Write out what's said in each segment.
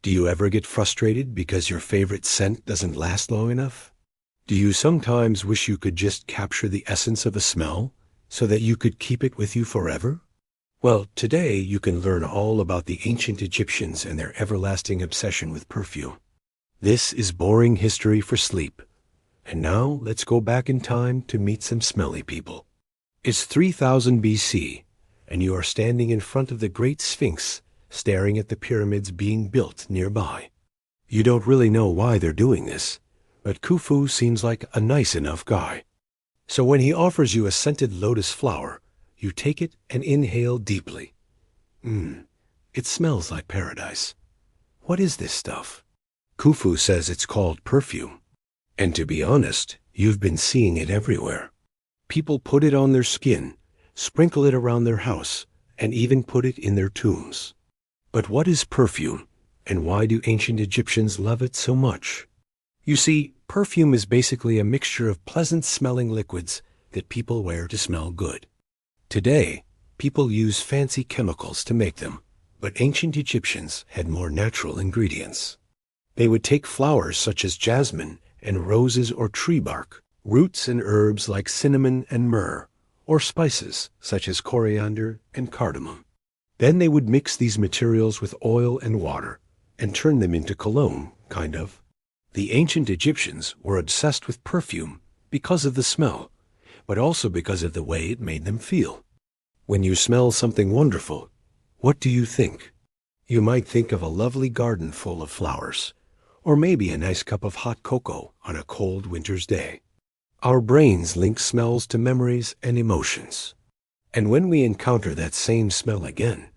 Do you ever get frustrated because your favorite scent doesn't last long enough? Do you sometimes wish you could just capture the essence of a smell so that you could keep it with you forever? Well, today you can learn all about the ancient Egyptians and their everlasting obsession with perfume. This is boring history for sleep. And now let's go back in time to meet some smelly people. It's 3000 BC, and you are standing in front of the Great Sphinx, staring at the pyramids being built nearby. You don't really know why they're doing this, but Khufu seems like a nice enough guy. So when he offers you a scented lotus flower, you take it and inhale deeply. It smells like paradise. What is this stuff? Khufu says it's called perfume. And to be honest, you've been seeing it everywhere. People put it on their skin, sprinkle it around their house, and even put it in their tombs. But what is perfume, and why do ancient Egyptians love it so much? You see, perfume is basically a mixture of pleasant-smelling liquids that people wear to smell good. Today, people use fancy chemicals to make them, but ancient Egyptians had more natural ingredients. They would take flowers such as jasmine and roses or tree bark, roots and herbs like cinnamon and myrrh, or spices such as coriander and cardamom. Then they would mix these materials with oil and water and turn them into cologne, kind of. The ancient Egyptians were obsessed with perfume because of the smell, but also because of the way it made them feel. When you smell something wonderful, what do you think? You might think of a lovely garden full of flowers, or maybe a nice cup of hot cocoa on a cold winter's day. Our brains link smells to memories and emotions. And when we encounter that same smell again,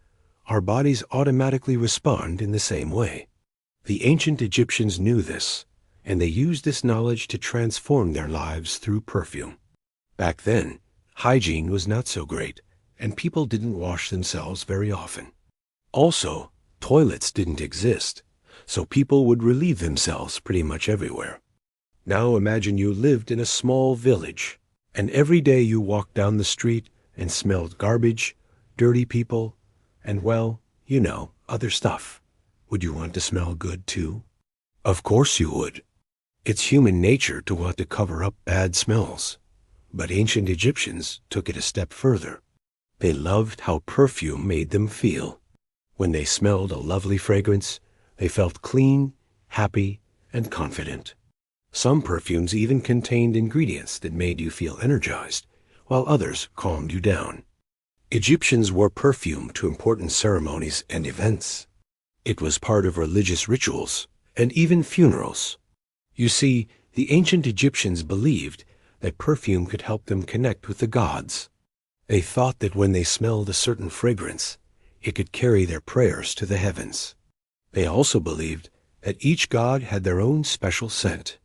our bodies automatically respond in the same way. The ancient Egyptians knew this, and they used this knowledge to transform their lives through perfume. Back then, hygiene was not so great, and people didn't wash themselves very often. Also, toilets didn't exist, so people would relieve themselves pretty much everywhere. Now imagine you lived in a small village, and every day you walked down the street and smelled garbage, dirty people, and well, other stuff. Would you want to smell good too? Of course you would. It's human nature to want to cover up bad smells. But ancient Egyptians took it a step further. They loved how perfume made them feel. When they smelled a lovely fragrance, they felt clean, happy, and confident. Some perfumes even contained ingredients that made you feel energized, while others calmed you down. Egyptians wore perfume to important ceremonies and events. It was part of religious rituals and even funerals. You see, the ancient Egyptians believed that perfume could help them connect with the gods. They thought that when they smelled a certain fragrance, it could carry their prayers to the heavens. They also believed that each god had their own special scent.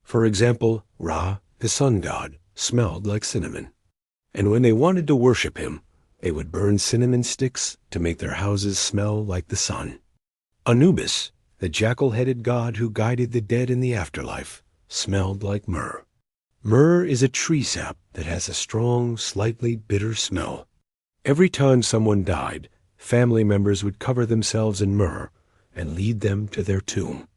For example, Ra, the sun god, smelled like cinnamon. And when they wanted to worship him, they would burn cinnamon sticks to make their houses smell like the sun. Anubis, the jackal-headed god who guided the dead in the afterlife, smelled like myrrh. Myrrh is a tree sap that has a strong, slightly bitter smell. Every time someone died, family members would cover themselves in myrrh and lead them to their tomb.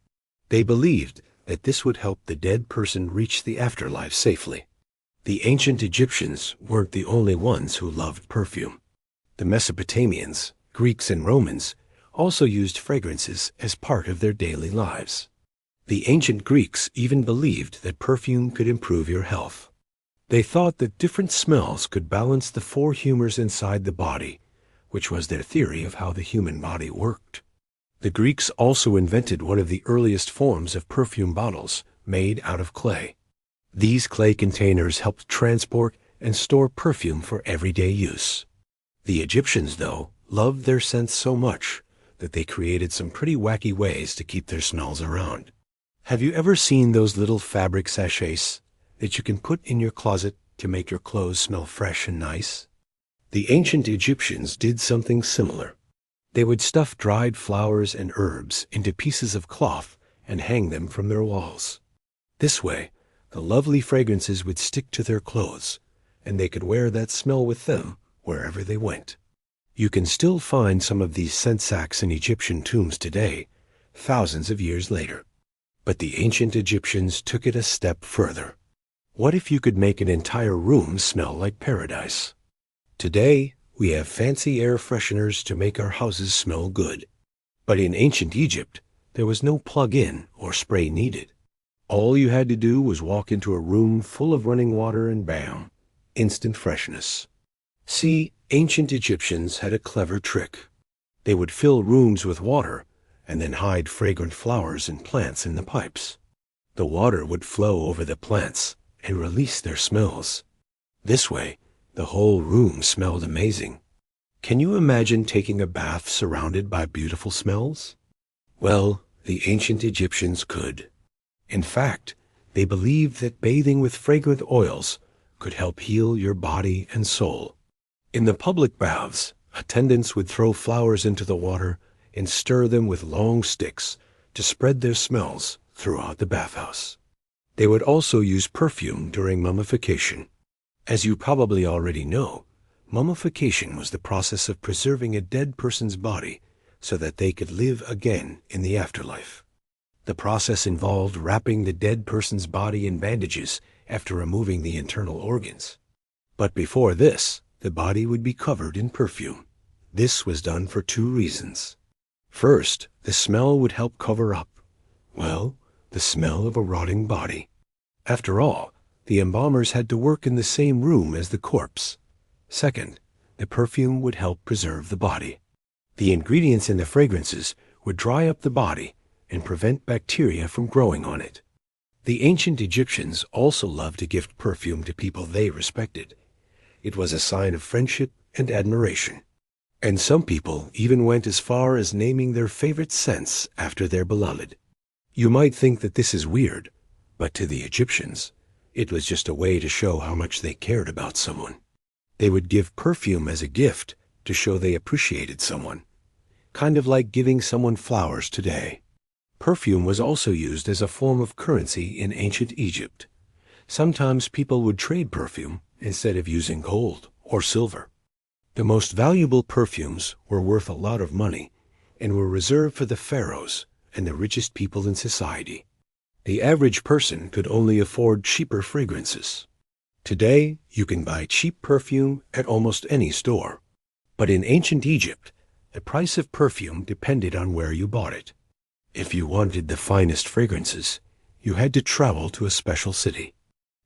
They believed that this would help the dead person reach the afterlife safely. The ancient Egyptians weren't the only ones who loved perfume. The Mesopotamians, Greeks, and Romans also used fragrances as part of their daily lives. The ancient Greeks even believed that perfume could improve your health. They thought that different smells could balance the four humors inside the body, which was their theory of how the human body worked. The Greeks also invented one of the earliest forms of perfume bottles made out of clay. These clay containers helped transport and store perfume for everyday use. The Egyptians, though, loved their scents so much that they created some pretty wacky ways to keep their smells around. Have you ever seen those little fabric sachets that you can put in your closet to make your clothes smell fresh and nice? The ancient Egyptians did something similar. They would stuff dried flowers and herbs into pieces of cloth and hang them from their walls. This way, the lovely fragrances would stick to their clothes, and they could wear that smell with them wherever they went. You can still find some of these scent sacks in Egyptian tombs today, thousands of years later. But the ancient Egyptians took it a step further. What if you could make an entire room smell like paradise? Today, we have fancy air fresheners to make our houses smell good. But in ancient Egypt, there was no plug-in or spray needed. All you had to do was walk into a room full of running water and bam, instant freshness. See, ancient Egyptians had a clever trick. They would fill rooms with water and then hide fragrant flowers and plants in the pipes. The water would flow over the plants and release their smells. This way, the whole room smelled amazing. Can you imagine taking a bath surrounded by beautiful smells? Well, the ancient Egyptians could. In fact, they believed that bathing with fragrant oils could help heal your body and soul. In the public baths, attendants would throw flowers into the water and stir them with long sticks to spread their smells throughout the bathhouse. They would also use perfume during mummification. As you probably already know, mummification was the process of preserving a dead person's body so that they could live again in the afterlife. The process involved wrapping the dead person's body in bandages after removing the internal organs. But before this, the body would be covered in perfume. This was done for two reasons. First, the smell would help cover up, well, the smell of a rotting body. After all, the embalmers had to work in the same room as the corpse. Second, the perfume would help preserve the body. The ingredients in the fragrances would dry up the body and prevent bacteria from growing on it. The ancient Egyptians also loved to gift perfume to people they respected. It was a sign of friendship and admiration. And some people even went as far as naming their favorite scents after their beloved. You might think that this is weird, but to the Egyptians, it was just a way to show how much they cared about someone. They would give perfume as a gift to show they appreciated someone, kind of like giving someone flowers today. Perfume was also used as a form of currency in ancient Egypt. Sometimes people would trade perfume instead of using gold or silver. The most valuable perfumes were worth a lot of money and were reserved for the pharaohs and the richest people in society. The average person could only afford cheaper fragrances. Today, you can buy cheap perfume at almost any store. But in ancient Egypt, the price of perfume depended on where you bought it. If you wanted the finest fragrances, you had to travel to a special city.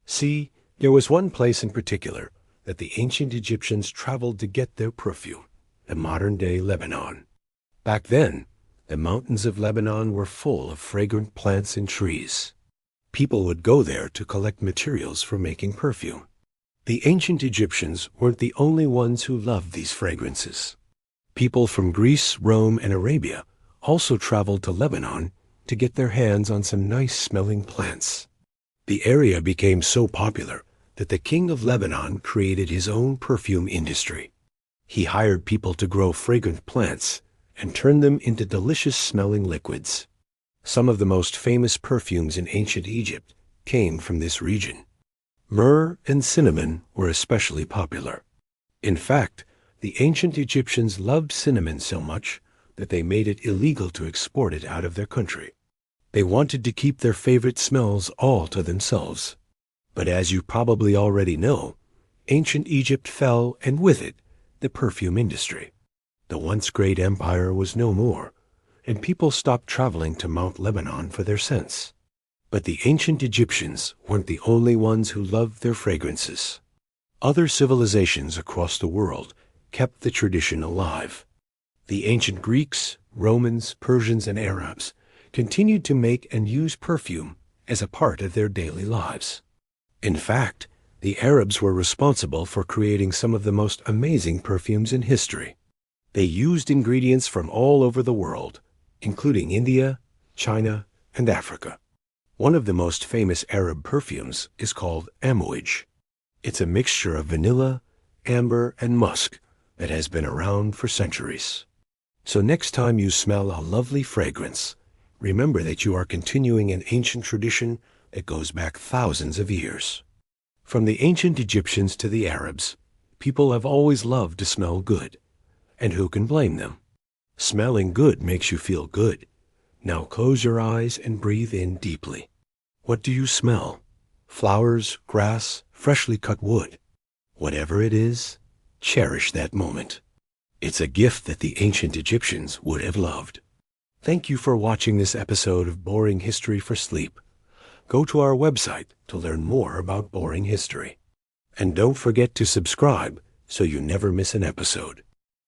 See, there was one place in particular that the ancient Egyptians traveled to get their perfume, the modern-day Lebanon. Back then, the mountains of Lebanon were full of fragrant plants and trees. People would go there to collect materials for making perfume. The ancient Egyptians weren't the only ones who loved these fragrances. People from Greece, Rome, and Arabia also traveled to Lebanon to get their hands on some nice-smelling plants. The area became so popular that the king of Lebanon created his own perfume industry. He hired people to grow fragrant plants and turn them into delicious-smelling liquids. Some of the most famous perfumes in ancient Egypt came from this region. Myrrh and cinnamon were especially popular. In fact, the ancient Egyptians loved cinnamon so much that they made it illegal to export it out of their country. They wanted to keep their favorite smells all to themselves. But as you probably already know, ancient Egypt fell, and with it, the perfume industry. The once great empire was no more, and people stopped traveling to Mount Lebanon for their scents. But the ancient Egyptians weren't the only ones who loved their fragrances. Other civilizations across the world kept the tradition alive. The ancient Greeks, Romans, Persians, and Arabs continued to make and use perfume as a part of their daily lives. In fact, the Arabs were responsible for creating some of the most amazing perfumes in history. They used ingredients from all over the world, including India, China, and Africa. One of the most famous Arab perfumes is called amouage. It's a mixture of vanilla, amber, and musk that has been around for centuries. So next time you smell a lovely fragrance, remember that you are continuing an ancient tradition that goes back thousands of years. From the ancient Egyptians to the Arabs, people have always loved to smell good. And who can blame them? Smelling good makes you feel good, Now close your eyes and breathe in deeply. What do you smell? Flowers, grass, freshly cut wood. Whatever it is, cherish that moment. It's a gift that the ancient Egyptians would have loved. Thank you for watching this episode of Boring History for Sleep. Go to our website to learn more about boring history. And don't forget to subscribe so you never miss an episode.